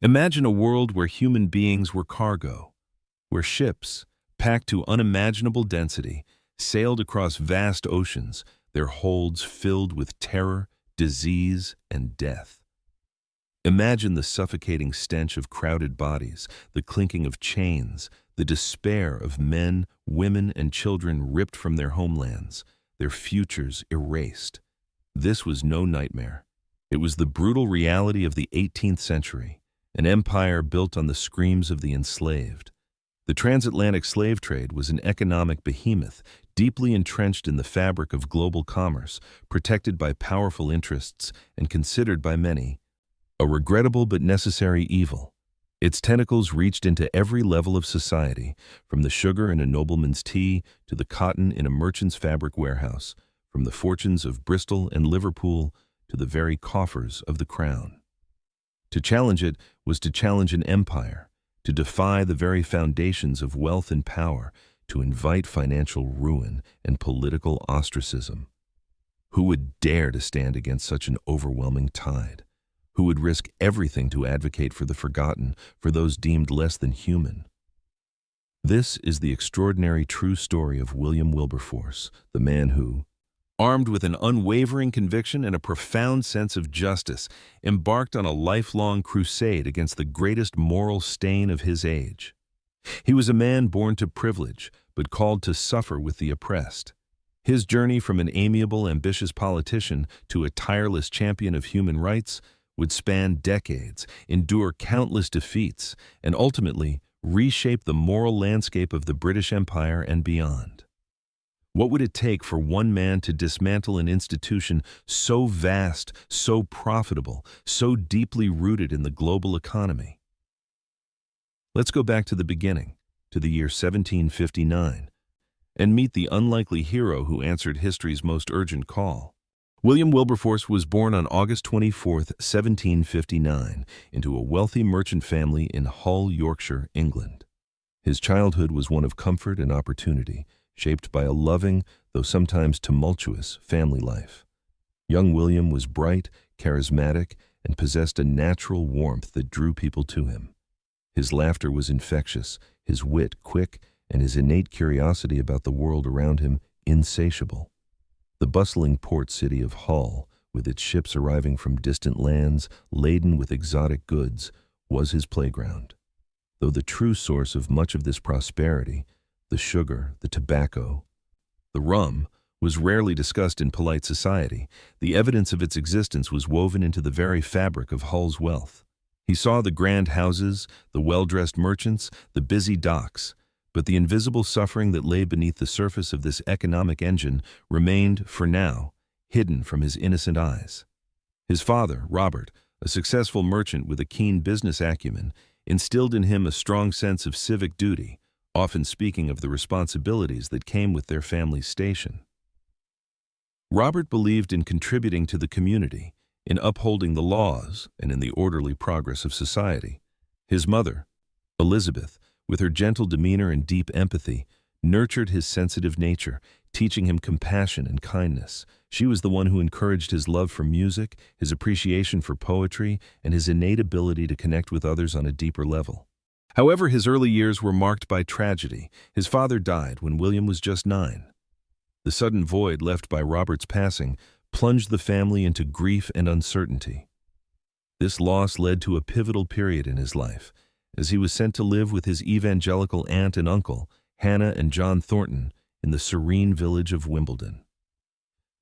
Imagine a world where human beings were cargo, where ships, packed to unimaginable density, sailed across vast oceans, their holds filled with terror, disease, and death. Imagine the suffocating stench of crowded bodies, the clinking of chains, the despair of men, women, and children ripped from their homelands, their futures erased. This was no nightmare. It was the brutal reality of the 18th century, an empire built on the screams of the enslaved. The transatlantic slave trade was an economic behemoth, deeply entrenched in the fabric of global commerce, protected by powerful interests and considered by many a regrettable but necessary evil. Its tentacles reached into every level of society, from the sugar in a nobleman's tea to the cotton in a merchant's fabric warehouse, from the fortunes of Bristol and Liverpool to the very coffers of the crown. To challenge it was to challenge an empire, to defy the very foundations of wealth and power, to invite financial ruin and political ostracism. Who would dare to stand against such an overwhelming tide? Who would risk everything to advocate for the forgotten, for those deemed less than human? This is the extraordinary true story of William Wilberforce, the man who, armed with an unwavering conviction and a profound sense of justice, embarked on a lifelong crusade against the greatest moral stain of his age. He was a man born to privilege, but called to suffer with the oppressed. His journey from an amiable, ambitious politician to a tireless champion of human rights would span decades, endure countless defeats, and ultimately reshape the moral landscape of the British Empire and beyond. What would it take for one man to dismantle an institution so vast, so profitable, so deeply rooted in the global economy? Let's go back to the beginning, to the year 1759, and meet the unlikely hero who answered history's most urgent call. William Wilberforce was born on August 24, 1759, into a wealthy merchant family in Hull, Yorkshire, England. His childhood was one of comfort and opportunity, shaped by a loving, though sometimes tumultuous, family life. Young William was bright, charismatic, and possessed a natural warmth that drew people to him. His laughter was infectious, his wit quick, and his innate curiosity about the world around him insatiable. The bustling port city of Hull, with its ships arriving from distant lands laden with exotic goods, was his playground. Though the true source of much of this prosperity, the sugar, the tobacco, the rum, was rarely discussed in polite society, the evidence of its existence was woven into the very fabric of Hull's wealth. He saw the grand houses, the well-dressed merchants, the busy docks, but the invisible suffering that lay beneath the surface of this economic engine remained, for now, hidden from his innocent eyes. His father, Robert, a successful merchant with a keen business acumen, instilled in him a strong sense of civic duty, often speaking of the responsibilities that came with their family's station. Robert believed in contributing to the community, in upholding the laws, and in the orderly progress of society. His mother, Elizabeth, with her gentle demeanor and deep empathy, nurtured his sensitive nature, teaching him compassion and kindness. She was the one who encouraged his love for music, his appreciation for poetry, and his innate ability to connect with others on a deeper level. However, his early years were marked by tragedy. His father died when William was just 9. The sudden void left by Robert's passing plunged the family into grief and uncertainty. This loss led to a pivotal period in his life, as he was sent to live with his evangelical aunt and uncle, Hannah and John Thornton, in the serene village of Wimbledon.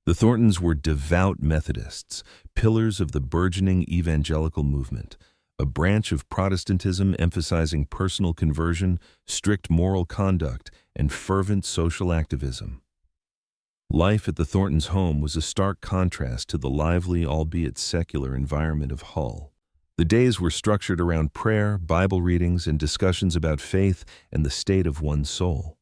The Thorntons were devout Methodists, pillars of the burgeoning evangelical movement, a branch of Protestantism emphasizing personal conversion, strict moral conduct, and fervent social activism. Life at the Thorntons' home was a stark contrast to the lively, albeit secular, environment of Hull. The days were structured around prayer, Bible readings, and discussions about faith and the state of one's soul.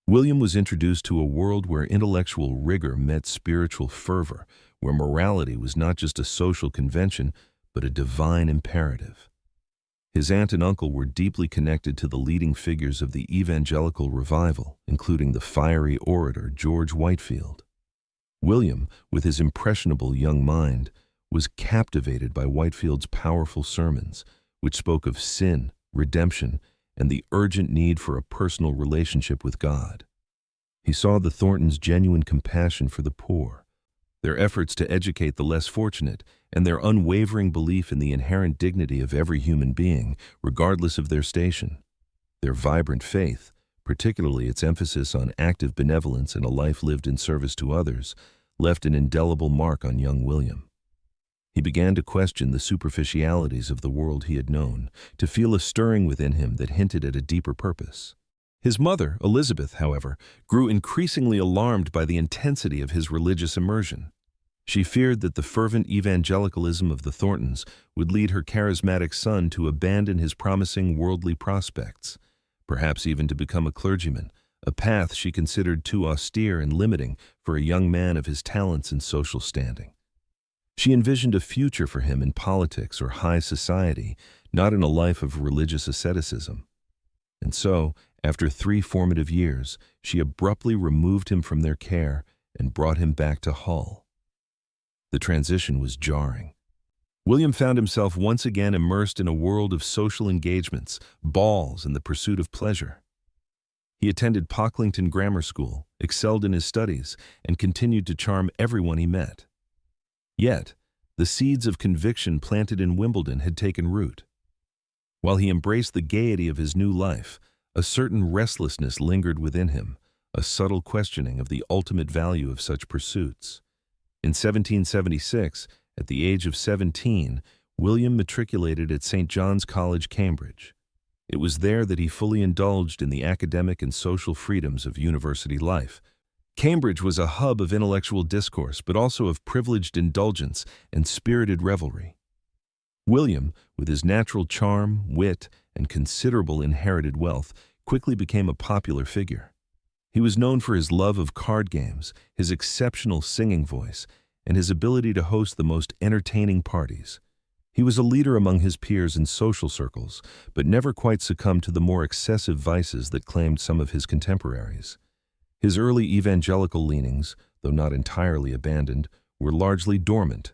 William was introduced to a world where intellectual rigor met spiritual fervor, where morality was not just a social convention, but a divine imperative. His aunt and uncle were deeply connected to the leading figures of the evangelical revival, including the fiery orator George Whitefield. William, with his impressionable young mind, was captivated by Whitefield's powerful sermons, which spoke of sin, redemption, and the urgent need for a personal relationship with God. He saw the Thorntons' genuine compassion for the poor, their efforts to educate the less fortunate, and their unwavering belief in the inherent dignity of every human being, regardless of their station. Their vibrant faith, particularly its emphasis on active benevolence and a life lived in service to others, left an indelible mark on young William. He began to question the superficialities of the world he had known, to feel a stirring within him that hinted at a deeper purpose. His mother, Elizabeth, however, grew increasingly alarmed by the intensity of his religious immersion. She feared that the fervent evangelicalism of the Thorntons would lead her charismatic son to abandon his promising worldly prospects, perhaps even to become a clergyman, a path she considered too austere and limiting for a young man of his talents and social standing. She envisioned a future for him in politics or high society, not in a life of religious asceticism. And so, after 3 formative years, she abruptly removed him from their care and brought him back to Hull. The transition was jarring. William found himself once again immersed in a world of social engagements, balls, and the pursuit of pleasure. He attended Pocklington Grammar School, excelled in his studies, and continued to charm everyone he met. Yet, the seeds of conviction planted in Wimbledon had taken root. While he embraced the gaiety of his new life, a certain restlessness lingered within him, a subtle questioning of the ultimate value of such pursuits. In 1776, at the age of 17, William matriculated at St. John's College, Cambridge. It was there that he fully indulged in the academic and social freedoms of university life. Cambridge was a hub of intellectual discourse, but also of privileged indulgence and spirited revelry. William, with his natural charm, wit, and considerable inherited wealth, quickly became a popular figure. He was known for his love of card games, his exceptional singing voice, and his ability to host the most entertaining parties. He was a leader among his peers in social circles, but never quite succumbed to the more excessive vices that claimed some of his contemporaries. His early evangelical leanings, though not entirely abandoned, were largely dormant,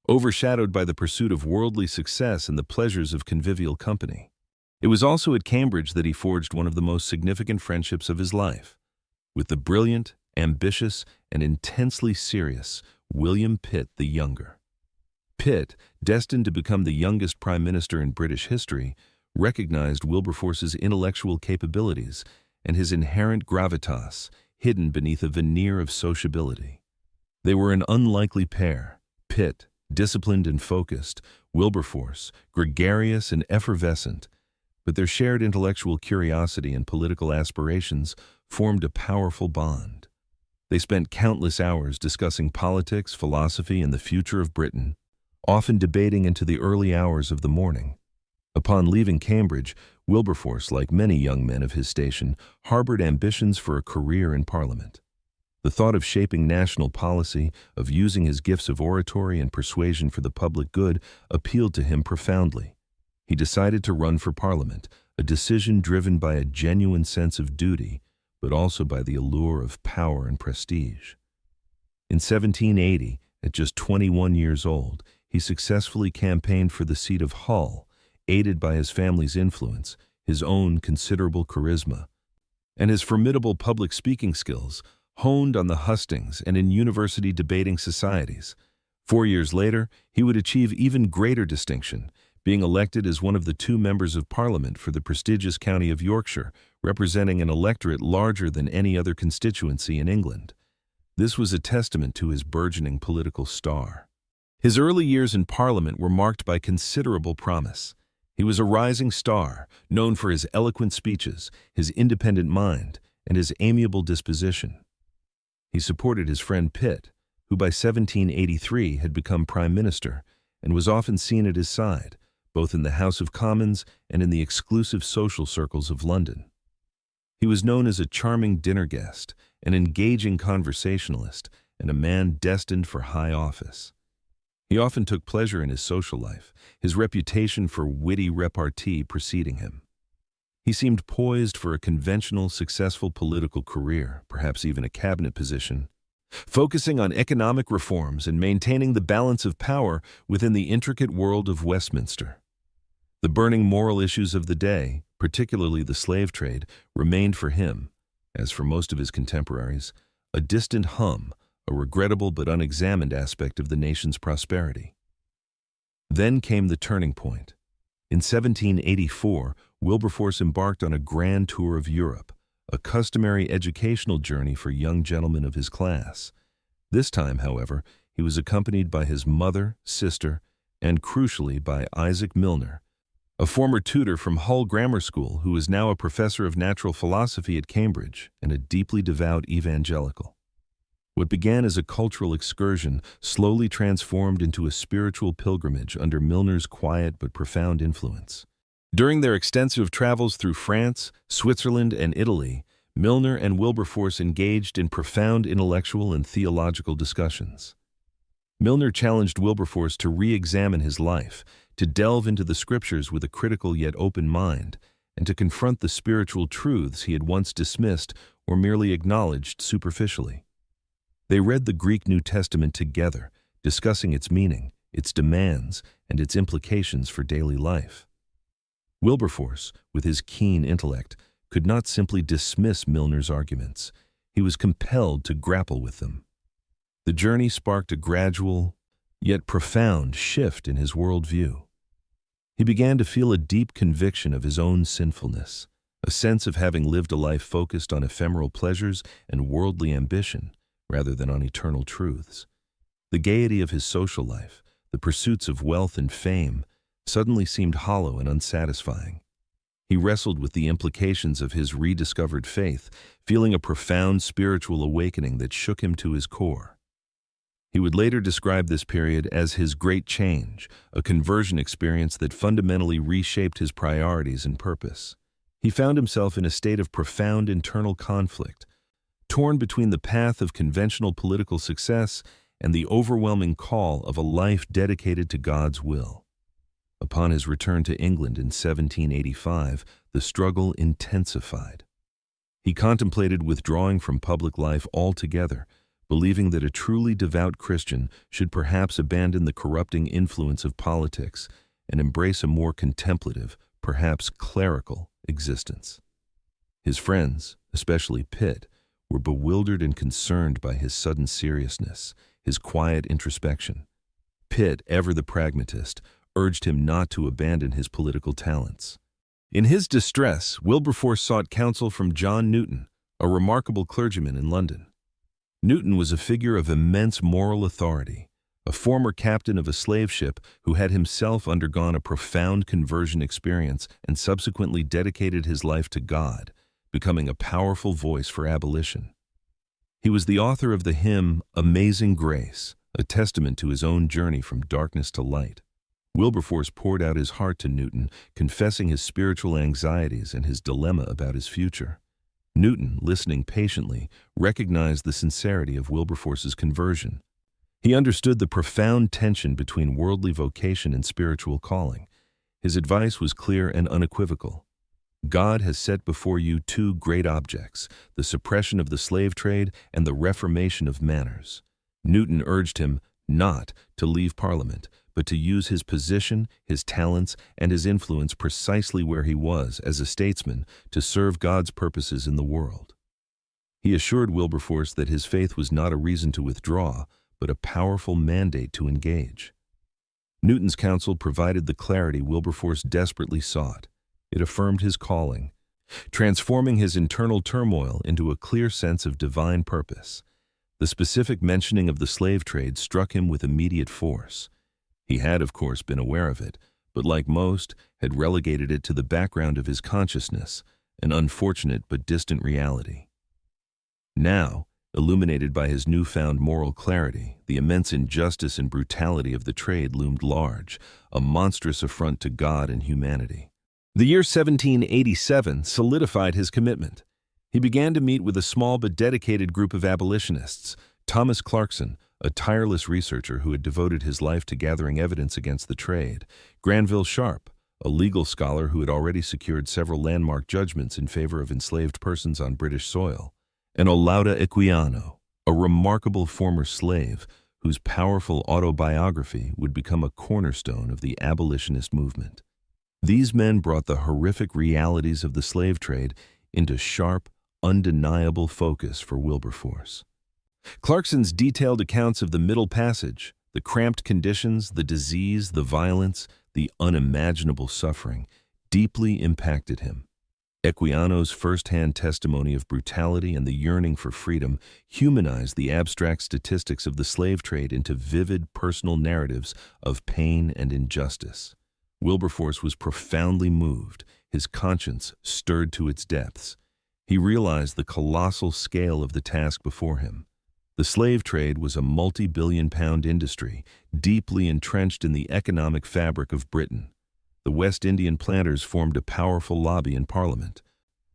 overshadowed by the pursuit of worldly success and the pleasures of convivial company. It was also at Cambridge that he forged one of the most significant friendships of his life, with the brilliant, ambitious, and intensely serious William Pitt the Younger. Pitt, destined to become the youngest prime minister in British history, recognized Wilberforce's intellectual capabilities and his inherent gravitas, hidden beneath a veneer of sociability. They were an unlikely pair, Pitt, disciplined and focused, Wilberforce, gregarious and effervescent, but their shared intellectual curiosity and political aspirations formed a powerful bond. They spent countless hours discussing politics, philosophy, and the future of Britain, often debating into the early hours of the morning. Upon leaving Cambridge, Wilberforce, like many young men of his station, harbored ambitions for a career in Parliament. The thought of shaping national policy, of using his gifts of oratory and persuasion for the public good, appealed to him profoundly. He decided to run for Parliament, a decision driven by a genuine sense of duty, but also by the allure of power and prestige. In 1780, at just 21 years old, he successfully campaigned for the seat of Hull, aided by his family's influence, his own considerable charisma, and his formidable public speaking skills, honed on the hustings and in university debating societies. 4 years later, he would achieve even greater distinction, being elected as one of the 2 members of Parliament for the prestigious county of Yorkshire, representing an electorate larger than any other constituency in England. This was a testament to his burgeoning political star. His early years in Parliament were marked by considerable promise. He was a rising star, known for his eloquent speeches, his independent mind, and his amiable disposition. He supported his friend Pitt, who by 1783 had become Prime Minister, and was often seen at his side, both in the House of Commons and in the exclusive social circles of London. He was known as a charming dinner guest, an engaging conversationalist, and a man destined for high office. He often took pleasure in his social life, his reputation for witty repartee preceding him. He seemed poised for a conventional, successful political career, perhaps even a cabinet position, focusing on economic reforms and maintaining the balance of power within the intricate world of Westminster. The burning moral issues of the day, particularly the slave trade, remained for him, as for most of his contemporaries, a distant hum, a regrettable but unexamined aspect of the nation's prosperity. Then came the turning point. In 1784, Wilberforce embarked on a grand tour of Europe, a customary educational journey for young gentlemen of his class. This time, however, he was accompanied by his mother, sister, and crucially by Isaac Milner, a former tutor from Hull Grammar School who is now a professor of natural philosophy at Cambridge and a deeply devout evangelical. What began as a cultural excursion slowly transformed into a spiritual pilgrimage under Milner's quiet but profound influence. During their extensive travels through France, Switzerland, and Italy, Milner and Wilberforce engaged in profound intellectual and theological discussions. Milner challenged Wilberforce to re-examine his life, to delve into the scriptures with a critical yet open mind, and to confront the spiritual truths he had once dismissed or merely acknowledged superficially. They read the Greek New Testament together, discussing its meaning, its demands, and its implications for daily life. Wilberforce, with his keen intellect, could not simply dismiss Milner's arguments. He was compelled to grapple with them. The journey sparked a gradual, yet profound shift in his worldview. He began to feel a deep conviction of his own sinfulness, a sense of having lived a life focused on ephemeral pleasures and worldly ambition, rather than on eternal truths. The gaiety of his social life, the pursuits of wealth and fame, suddenly seemed hollow and unsatisfying. He wrestled with the implications of his rediscovered faith, feeling a profound spiritual awakening that shook him to his core. He would later describe this period as his great change, a conversion experience that fundamentally reshaped his priorities and purpose. He found himself in a state of profound internal conflict, torn between the path of conventional political success and the overwhelming call of a life dedicated to God's will. Upon his return to England in 1785, the struggle intensified. He contemplated withdrawing from public life altogether, believing that a truly devout Christian should perhaps abandon the corrupting influence of politics and embrace a more contemplative, perhaps clerical, existence. His friends, especially Pitt, were bewildered and concerned by his sudden seriousness, his quiet introspection. Pitt, ever the pragmatist, urged him not to abandon his political talents. In his distress, Wilberforce sought counsel from John Newton, a remarkable clergyman in London. Newton was a figure of immense moral authority, a former captain of a slave ship who had himself undergone a profound conversion experience and subsequently dedicated his life to God, becoming a powerful voice for abolition. He was the author of the hymn, "Amazing Grace," a testament to his own journey from darkness to light. Wilberforce poured out his heart to Newton, confessing his spiritual anxieties and his dilemma about his future. Newton, listening patiently, recognized the sincerity of Wilberforce's conversion. He understood the profound tension between worldly vocation and spiritual calling. His advice was clear and unequivocal. God has set before you two great objects, the suppression of the slave trade and the reformation of manners. Newton urged him not to leave Parliament, but to use his position, his talents, and his influence precisely where he was as a statesman to serve God's purposes in the world. He assured Wilberforce that his faith was not a reason to withdraw, but a powerful mandate to engage. Newton's counsel provided the clarity Wilberforce desperately sought. It affirmed his calling, transforming his internal turmoil into a clear sense of divine purpose. The specific mentioning of the slave trade struck him with immediate force. He had, of course, been aware of it, but like most, had relegated it to the background of his consciousness, an unfortunate but distant reality. Now, illuminated by his newfound moral clarity, the immense injustice and brutality of the trade loomed large, a monstrous affront to God and humanity. The year 1787 solidified his commitment. He began to meet with a small but dedicated group of abolitionists. Thomas Clarkson, a tireless researcher who had devoted his life to gathering evidence against the trade; Granville Sharp, a legal scholar who had already secured several landmark judgments in favor of enslaved persons on British soil; and Olaudah Equiano, a remarkable former slave whose powerful autobiography would become a cornerstone of the abolitionist movement. These men brought the horrific realities of the slave trade into sharp, undeniable focus for Wilberforce. Clarkson's detailed accounts of the Middle Passage, the cramped conditions, the disease, the violence, the unimaginable suffering, deeply impacted him. Equiano's first-hand testimony of brutality and the yearning for freedom humanized the abstract statistics of the slave trade into vivid personal narratives of pain and injustice. Wilberforce was profoundly moved, his conscience stirred to its depths. He realized the colossal scale of the task before him. The slave trade was a multi-billion-pound industry, deeply entrenched in the economic fabric of Britain. The West Indian planters formed a powerful lobby in Parliament.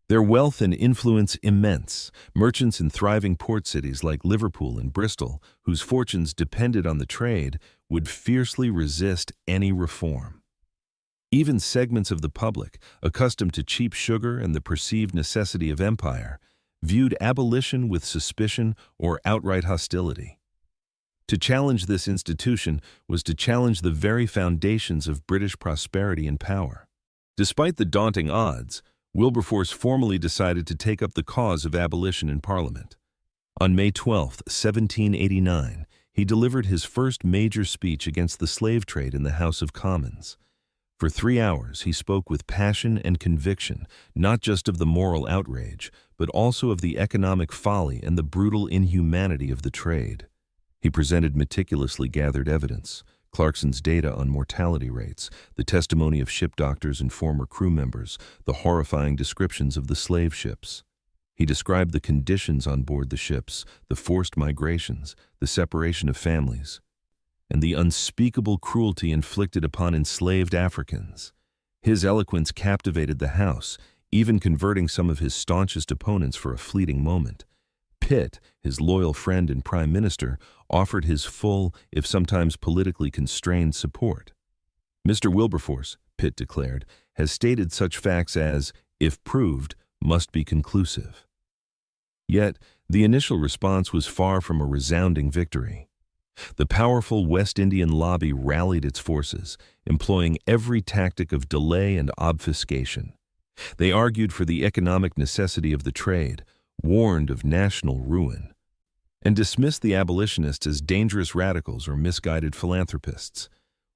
Their wealth and influence immense. Merchants in thriving port cities like Liverpool and Bristol, whose fortunes depended on the trade, would fiercely resist any reform. Even segments of the public, accustomed to cheap sugar and the perceived necessity of empire, viewed abolition with suspicion or outright hostility. To challenge this institution was to challenge the very foundations of British prosperity and power. Despite the daunting odds, Wilberforce formally decided to take up the cause of abolition in Parliament. On May 12, 1789, he delivered his first major speech against the slave trade in the House of Commons. For 3 hours, he spoke with passion and conviction, not just of the moral outrage, but also of the economic folly and the brutal inhumanity of the trade. He presented meticulously gathered evidence, Clarkson's data on mortality rates, the testimony of ship doctors and former crew members, the horrifying descriptions of the slave ships. He described the conditions on board the ships, the forced migrations, the separation of families, and the unspeakable cruelty inflicted upon enslaved Africans. His eloquence captivated the House, even converting some of his staunchest opponents for a fleeting moment. Pitt, his loyal friend and prime minister, offered his full, if sometimes politically constrained, support. "Mr. Wilberforce," Pitt declared, "has stated such facts as, if proved, must be conclusive." Yet, the initial response was far from a resounding victory. The powerful West Indian lobby rallied its forces, employing every tactic of delay and obfuscation. They argued for the economic necessity of the trade, warned of national ruin, and dismissed the abolitionists as dangerous radicals or misguided philanthropists.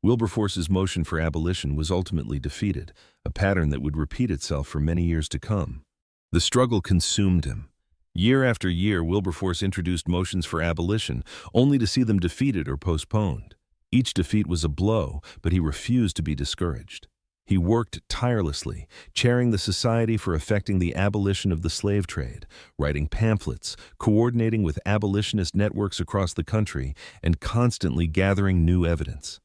Wilberforce's motion for abolition was ultimately defeated, a pattern that would repeat itself for many years to come. The struggle consumed him. Year after year, Wilberforce introduced motions for abolition, only to see them defeated or postponed. Each defeat was a blow, but he refused to be discouraged. He worked tirelessly, chairing the Society for Effecting the Abolition of the Slave Trade, writing pamphlets, coordinating with abolitionist networks across the country, and constantly gathering new evidence.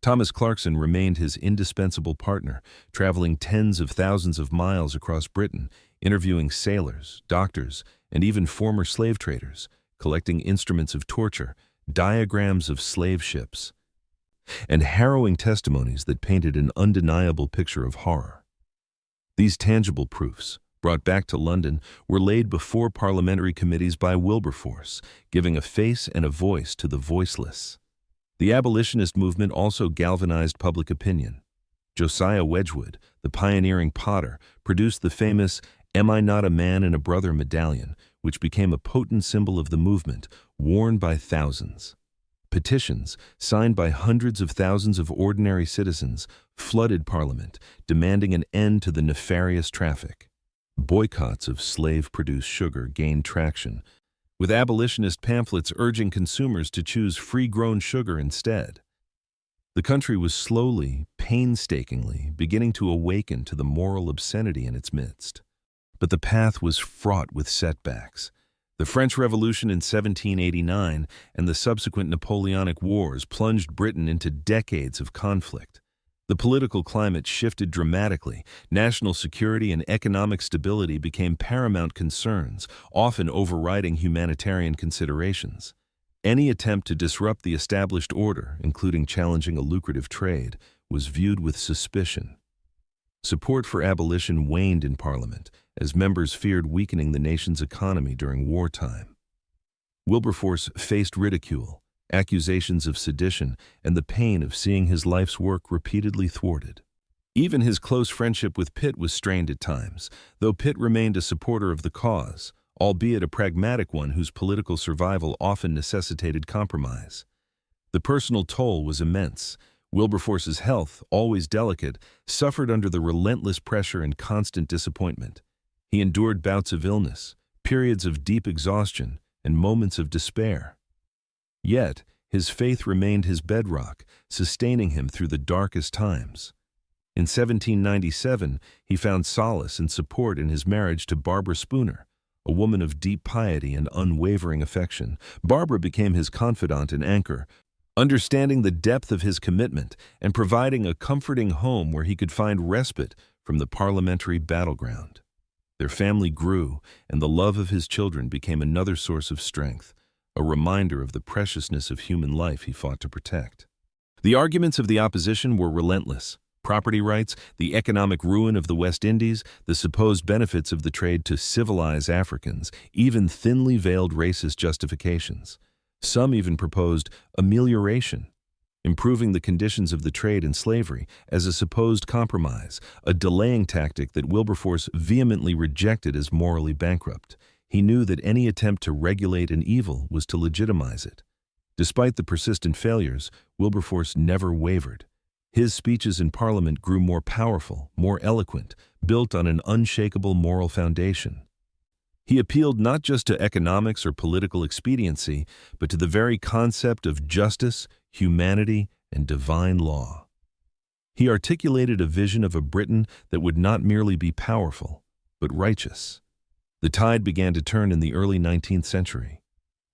Thomas Clarkson remained his indispensable partner, traveling tens of thousands of miles across Britain, interviewing sailors, doctors, and even former slave traders, collecting instruments of torture, diagrams of slave ships, and harrowing testimonies that painted an undeniable picture of horror. These tangible proofs, brought back to London, were laid before parliamentary committees by Wilberforce, giving a face and a voice to the voiceless. The abolitionist movement also galvanized public opinion. Josiah Wedgwood, the pioneering potter, produced the famous "Am I Not a Man and a Brother" medallion, which became a potent symbol of the movement, worn by thousands. Petitions, signed by hundreds of thousands of ordinary citizens, flooded Parliament, demanding an end to the nefarious traffic. Boycotts of slave-produced sugar gained traction, with abolitionist pamphlets urging consumers to choose free-grown sugar instead. The country was slowly, painstakingly, beginning to awaken to the moral obscenity in its midst. But the path was fraught with setbacks. The French Revolution in 1789 and the subsequent Napoleonic Wars plunged Britain into decades of conflict. The political climate shifted dramatically. National security and economic stability became paramount concerns, often overriding humanitarian considerations. Any attempt to disrupt the established order, including challenging a lucrative trade, was viewed with suspicion. Support for abolition waned in Parliament, as members feared weakening the nation's economy during wartime. Wilberforce faced ridicule, accusations of sedition, and the pain of seeing his life's work repeatedly thwarted. Even his close friendship with Pitt was strained at times, though Pitt remained a supporter of the cause, albeit a pragmatic one whose political survival often necessitated compromise. The personal toll was immense. Wilberforce's health, always delicate, suffered under the relentless pressure and constant disappointment. He endured bouts of illness, periods of deep exhaustion, and moments of despair. Yet, his faith remained his bedrock, sustaining him through the darkest times. In 1797, he found solace and support in his marriage to Barbara Spooner, a woman of deep piety and unwavering affection. Barbara became his confidant and anchor, understanding the depth of his commitment and providing a comforting home where he could find respite from the parliamentary battleground. Their family grew, and the love of his children became another source of strength, a reminder of the preciousness of human life he fought to protect. The arguments of the opposition were relentless. Property rights, the economic ruin of the West Indies, the supposed benefits of the trade to civilize Africans, even thinly veiled racist justifications. Some even proposed amelioration, improving the conditions of the trade and slavery as a supposed compromise, a delaying tactic that Wilberforce vehemently rejected as morally bankrupt. He knew that any attempt to regulate an evil was to legitimize it. Despite the persistent failures, Wilberforce never wavered. His speeches in Parliament grew more powerful, more eloquent, built on an unshakable moral foundation. He appealed not just to economics or political expediency, but to the very concept of justice, humanity, and divine law. He articulated a vision of a Britain that would not merely be powerful, but righteous. The tide began to turn in the early 19th century.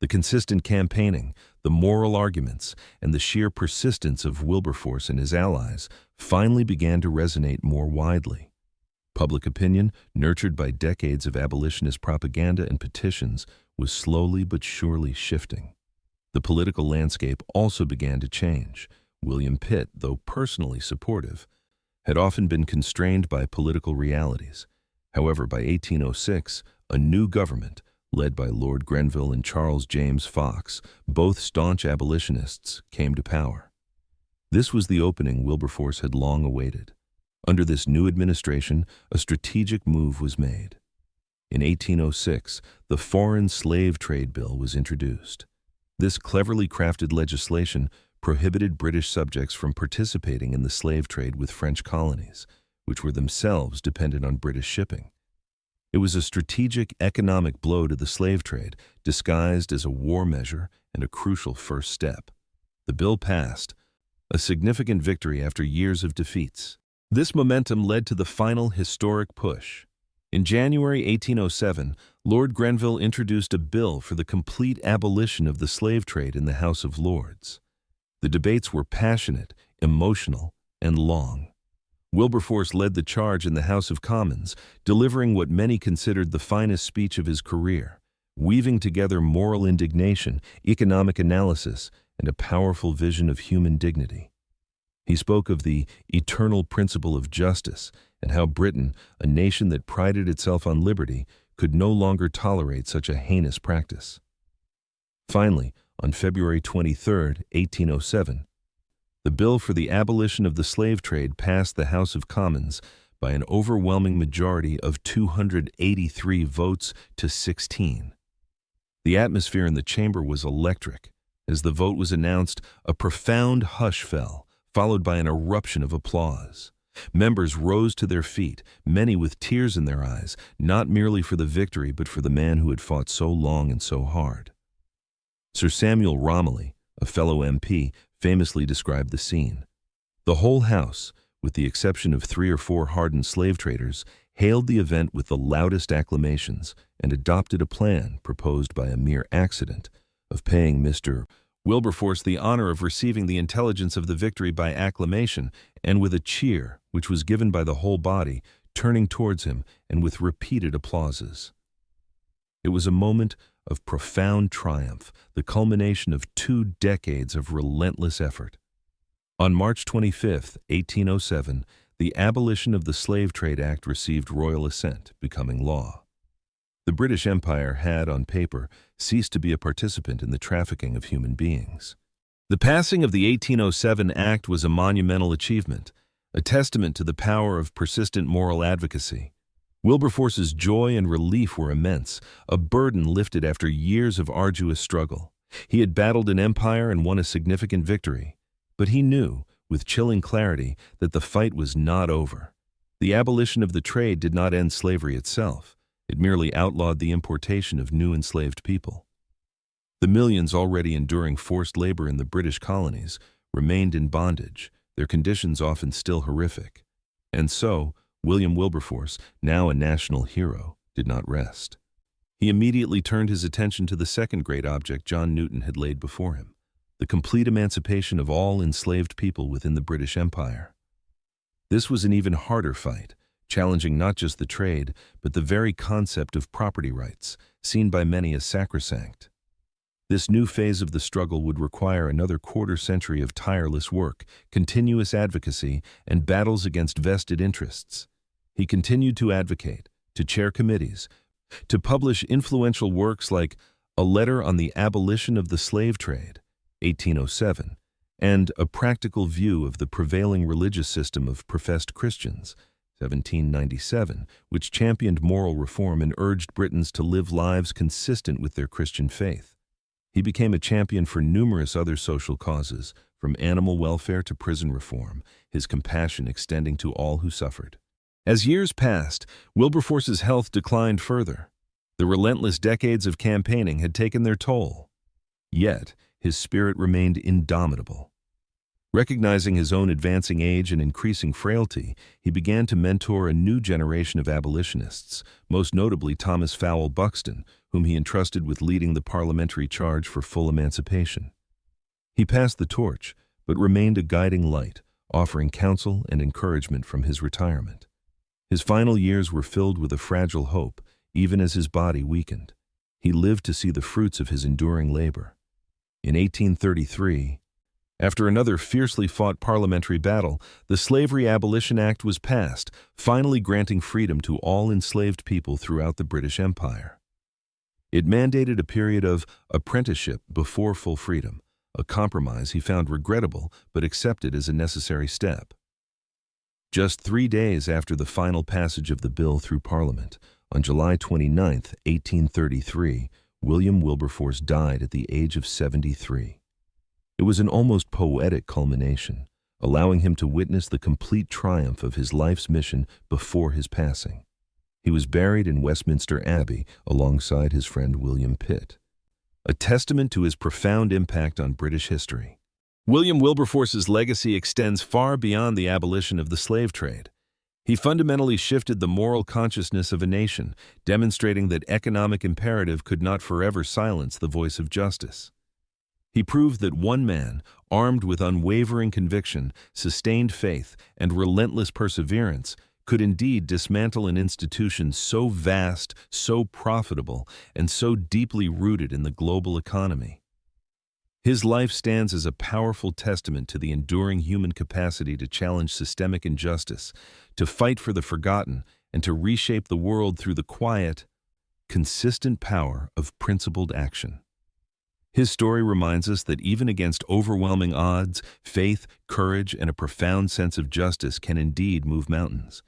The consistent campaigning, the moral arguments, and the sheer persistence of Wilberforce and his allies finally began to resonate more widely. Public opinion, nurtured by decades of abolitionist propaganda and petitions, was slowly but surely shifting. The political landscape also began to change. William Pitt, though personally supportive, had often been constrained by political realities. However, by 1806, a new government, led by Lord Grenville and Charles James Fox, both staunch abolitionists, came to power. This was the opening Wilberforce had long awaited. Under this new administration, a strategic move was made. In 1806, the Foreign Slave Trade Bill was introduced. This cleverly crafted legislation prohibited British subjects from participating in the slave trade with French colonies, which were themselves dependent on British shipping. It was a strategic economic blow to the slave trade, disguised as a war measure and a crucial first step. The bill passed, a significant victory after years of defeats. This momentum led to the final historic push. In January 1807, Lord Grenville introduced a bill for the complete abolition of the slave trade in the House of Lords. The debates were passionate, emotional, and long. Wilberforce led the charge in the House of Commons, delivering what many considered the finest speech of his career, weaving together moral indignation, economic analysis, and a powerful vision of human dignity. He spoke of the eternal principle of justice and how Britain, a nation that prided itself on liberty, could no longer tolerate such a heinous practice. Finally, on February 23, 1807, the bill for the abolition of the slave trade passed the House of Commons by an overwhelming majority of 283 votes to 16. The atmosphere in the chamber was electric. As the vote was announced, a profound hush fell, followed by an eruption of applause. Members rose to their feet, many with tears in their eyes, not merely for the victory but for the man who had fought so long and so hard. Sir Samuel Romilly, a fellow MP, famously described the scene. The whole House, with the exception of 3 or 4 hardened slave traders, hailed the event with the loudest acclamations and adopted a plan proposed by a mere accident of paying Mr. Wilberforce the honor of receiving the intelligence of the victory by acclamation and with a cheer, which was given by the whole body, turning towards him and with repeated applauses. It was a moment of profound triumph, the culmination of 2 decades of relentless effort. On March 25, 1807, the Abolition of the Slave Trade Act received royal assent, becoming law. The British Empire had, on paper, ceased to be a participant in the trafficking of human beings. The passing of the 1807 Act was a monumental achievement, a testament to the power of persistent moral advocacy. Wilberforce's joy and relief were immense, a burden lifted after years of arduous struggle. He had battled an empire and won a significant victory, but he knew, with chilling clarity, that the fight was not over. The abolition of the trade did not end slavery itself. It merely outlawed the importation of new enslaved people. The millions already enduring forced labor in the British colonies remained in bondage, their conditions often still horrific. And so, William Wilberforce, now a national hero, did not rest. He immediately turned his attention to the second great object John Newton had laid before him, the complete emancipation of all enslaved people within the British Empire. This was an even harder fight, challenging not just the trade, but the very concept of property rights, seen by many as sacrosanct. This new phase of the struggle would require another quarter-century of tireless work, continuous advocacy, and battles against vested interests. He continued to advocate, to chair committees, to publish influential works like A Letter on the Abolition of the Slave Trade, 1807, and A Practical View of the Prevailing Religious System of Professed Christians, 1797, which championed moral reform and urged Britons to live lives consistent with their Christian faith. He became a champion for numerous other social causes, from animal welfare to prison reform, his compassion extending to all who suffered. As years passed, Wilberforce's health declined further. The relentless decades of campaigning had taken their toll. Yet, his spirit remained indomitable. Recognizing his own advancing age and increasing frailty, he began to mentor a new generation of abolitionists, most notably Thomas Fowell Buxton, whom he entrusted with leading the parliamentary charge for full emancipation. He passed the torch, but remained a guiding light, offering counsel and encouragement from his retirement. His final years were filled with a fragile hope, even as his body weakened. He lived to see the fruits of his enduring labor. In 1833, after another fiercely fought parliamentary battle, the Slavery Abolition Act was passed, finally granting freedom to all enslaved people throughout the British Empire. It mandated a period of apprenticeship before full freedom, a compromise he found regrettable but accepted as a necessary step. Just 3 days after the final passage of the bill through Parliament, on July 29, 1833, William Wilberforce died at the age of 73. It was an almost poetic culmination, allowing him to witness the complete triumph of his life's mission before his passing. He was buried in Westminster Abbey alongside his friend William Pitt, a testament to his profound impact on British history. William Wilberforce's legacy extends far beyond the abolition of the slave trade. He fundamentally shifted the moral consciousness of a nation, demonstrating that economic imperative could not forever silence the voice of justice. He proved that one man, armed with unwavering conviction, sustained faith, and relentless perseverance, could indeed dismantle an institution so vast, so profitable, and so deeply rooted in the global economy. His life stands as a powerful testament to the enduring human capacity to challenge systemic injustice, to fight for the forgotten, and to reshape the world through the quiet, consistent power of principled action. His story reminds us that even against overwhelming odds, faith, courage, and a profound sense of justice can indeed move mountains.